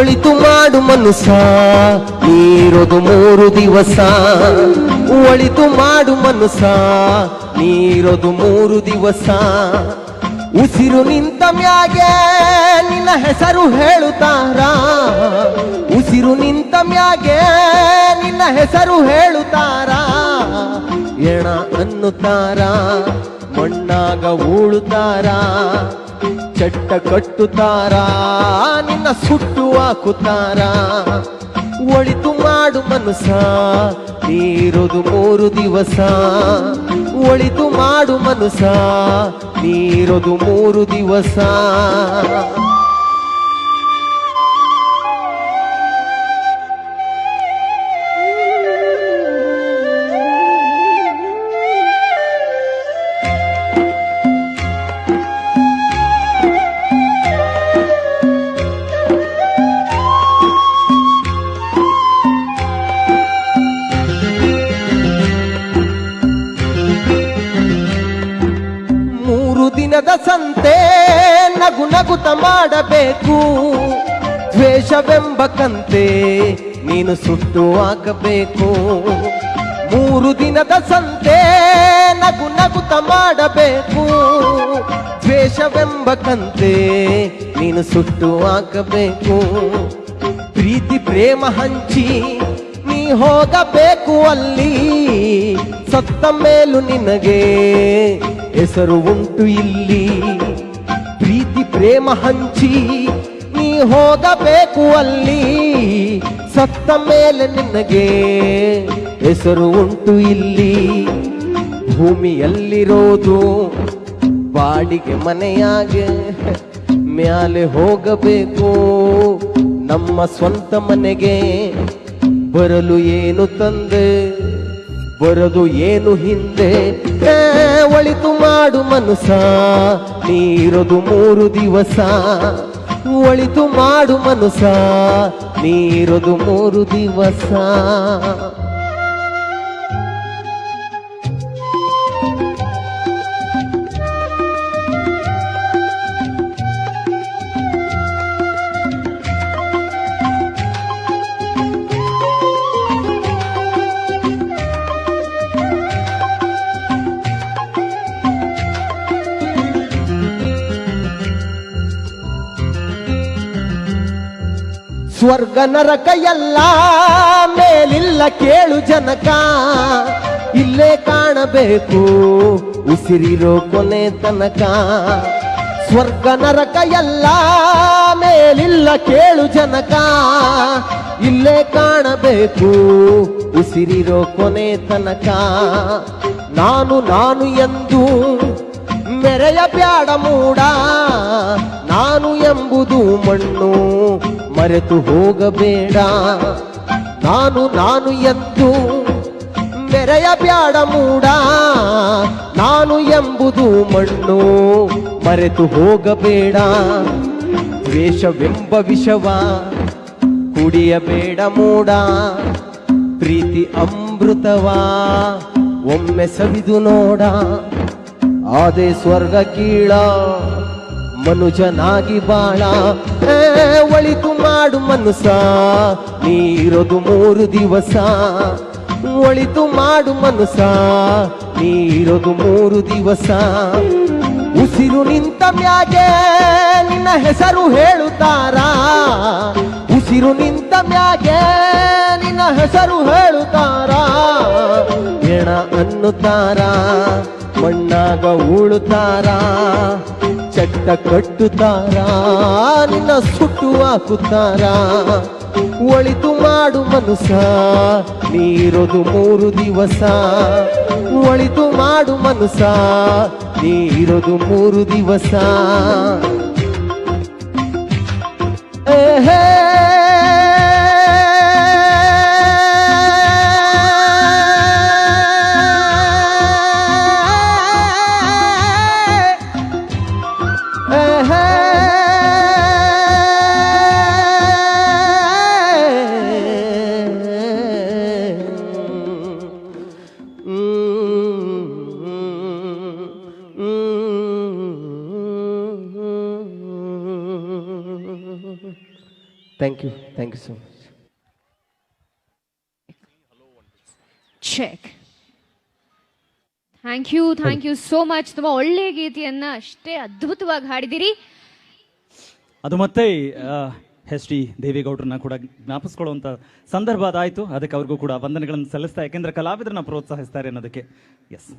ಒಳಿತು ಮಾಡು ಮನುಷ್ಯ ನೀರೋದು 3 ದಿವಸ. ಒಳಿತು ಮಾಡು ಮನುಷ್ಯ ನೀರೋದು 3 ದಿವಸ. ಉಸಿರು ನಿಂತ ಮ್ಯಾಗೆ ನಿನ್ನ ಹೆಸರು ಹೇಳುತ್ತಾರ. ಉಸಿರು ನಿಂತ ಮ್ಯಾಗೆ ನಿನ್ನ ಹೆಸರು ಹೇಳುತ್ತಾರ. ಎಣ ಅನ್ನುತ್ತಾರ, ಮಣ್ಣಾಗ ಉಳುತ್ತಾರ, ಚಟ್ಟ ಕಟ್ಟುತ್ತಾರ, ನಿನ್ನ ಸುಟ್ಟು ಹಾಕುತ್ತಾರ. ಒಳಿತು ಮಾಡು ಮನುಷ್ಯ ನೀರೋದು 3 ದಿವಸ. ಒಳಿತು ಮಾಡು ಮನುಷ್ಯ ನೀರೋದು 3 ದಿವಸ. ದಿನದ ಸಂತೆ ನಗು ನಗುತ ಮಾಡಬೇಕು. ದ್ವೇಷವೆಂಬ ಕಂತೆ ನೀನು ಸುಟ್ಟು ಹಾಕಬೇಕು. 3 ದಿನದ ಸಂತೆ ನಗು ನಗುತ ಮಾಡಬೇಕು. ದ್ವೇಷವೆಂಬ ಕಂತೆ ನೀನು ಸುಟ್ಟು ಹಾಕಬೇಕು. ಪ್ರೀತಿ ಪ್ರೇಮ ಹಂಚಿ ನೀ ಹೋಗಬೇಕು ಅಲ್ಲಿ. ಸತ್ತ ಮೇಲೂ ನಿನಗೆ ಹೆಸರು ಉಂಟು ಇಲ್ಲಿ. ಪ್ರೀತಿ ಪ್ರೇಮ ಹಂಚಿ ನೀ ಹೋಗಬೇಕು ಅಲ್ಲಿ. ಸತ್ತ ಮೇಲೆ ನಿನಗೆ ಹೆಸರು ಉಂಟು ಇಲ್ಲಿ. ಭೂಮಿಯಲ್ಲಿರೋದು ಬಾಡಿಗೆ ಮನೆಯಾಗೆ, ಮ್ಯಾಲೆ ಹೋಗಬೇಕು ನಮ್ಮ ಸ್ವಂತ ಮನೆಗೆ. ಬರಲು ಏನು ತಂದೆ, ಬರದು ಏನು ಹಿಂದೆ. ಒಳಿತು ಮಾಡು ಮನುಷ್ಯ ನೀರೋದು 3 ದಿವಸ. ಒಳಿತು ಮಾಡು ಮನುಷ್ಯ ನೀರೋದು 3 ದಿವಸ. ಸ್ವರ್ಗ ನರಕ ಎಲ್ಲ ಮೇಲಿಲ್ಲ ಕೇಳು ಜನಕ. ಇಲ್ಲೇ ಕಾಣಬೇಕು ಉಸಿರಿರೋ ಕೊನೆ ತನಕ. ಸ್ವರ್ಗ ನರಕ ಎಲ್ಲ ಮೇಲಿಲ್ಲ ಕೇಳು ಜನಕ. ಇಲ್ಲೇ ಕಾಣಬೇಕು ಉಸಿರಿರೋ ಕೊನೆ ತನಕ. ನಾನು ನಾನು ಎಂದು ಮೆರೆಯ ಬ್ಯಾಡ ಮೂಡ. ನಾನು ಎಂಬುದು ಮಣ್ಣು ಮರೆತು ಹೋಗಬೇಡ. ನಾನು ನಾನು ಎಂದು ಮೆರೆಯ ಬ್ಯಾಡ ಮೂಡ. ನಾನು ಎಂಬುದು ಮಣ್ಣು ಮರೆತು ಹೋಗಬೇಡ. ದ್ವೇಷವೆಂಬ ವಿಷವ ಕುಡಿಯಬೇಡ ಮೂಡ. ಪ್ರೀತಿ ಅಮೃತವಾ ಒಮ್ಮೆ ಸವಿದು ನೋಡ. ಆದೆ ಸ್ವರ್ಗ ಕೀಳ ಮನುಜನಾಗಿ ಬಾಳ. ಒಳಿತು ಮಾಡು ಮನುಷ್ಯ ನೀರೋದು 3 ದಿವಸ. ಒಳಿತು ಮಾಡು ಮನುಷ್ಯ ನೀರೋದು 3 ದಿವಸ. ಉಸಿರು ನಿಂತ ಮ್ಯಾಗೆ ನಿನ್ನ ಹೆಸರು ಹೇಳುತ್ತಾರ. ಉಸಿರು ನಿಂತ ಮ್ಯಾಗೆ ನಿನ್ನ ಹೆಸರು ಹೇಳುತ್ತಾರ. ಎಣ ಅನ್ನುತ್ತಾರ, ಮಣ್ಣಾಗ ಉಳುತ್ತಾರ, ಚಟ್ಟ ಕಟ್ಟುತ್ತಾರ, ನಿನ್ನ ಸುಟ್ಟು ಹಾಕುತ್ತಾರ. ಒಳಿತು ಮಾಡು ಮನುಷ್ಯ ನೀರೋದು 3 ದಿವಸ. ಒಳಿತು ಮಾಡು ಮನುಷ್ಯ ನೀರೋದು 3 ದಿವಸ. ಏಹೇ thank you so much. Check. Thank you so much. ತುಂಬಾ ಒಳ್ಳೆ ಗೀತೆಯನ್ನ ಅಷ್ಟೇ ಅದ್ಭುತವಾಗಿ ಹಾಡಿದಿರಿ. ಅದು ಮತ್ತೆ ಎಸ್ ಟಿ ದೇವೇಗೌಡರನ್ನ ಕೂಡ ಜ್ಞಾಪಿಸ್ಕೊಳ್ಳುವಂಥ ಸಂದರ್ಭ ಅದಾಯಿತು. ಅದಕ್ಕೆ ಅವ್ರಿಗೂ ಕೂಡ ವಂದನೆಗಳನ್ನು ಸಲ್ಲಿಸ್ತಾ, ಯಾಕೆಂದರೆ ಕಲಾವಿದರನ್ನ ಪ್ರೋತ್ಸಾಹಿಸ್ತಾರೆ ಅನ್ನೋದಕ್ಕೆ. ಎಸ್.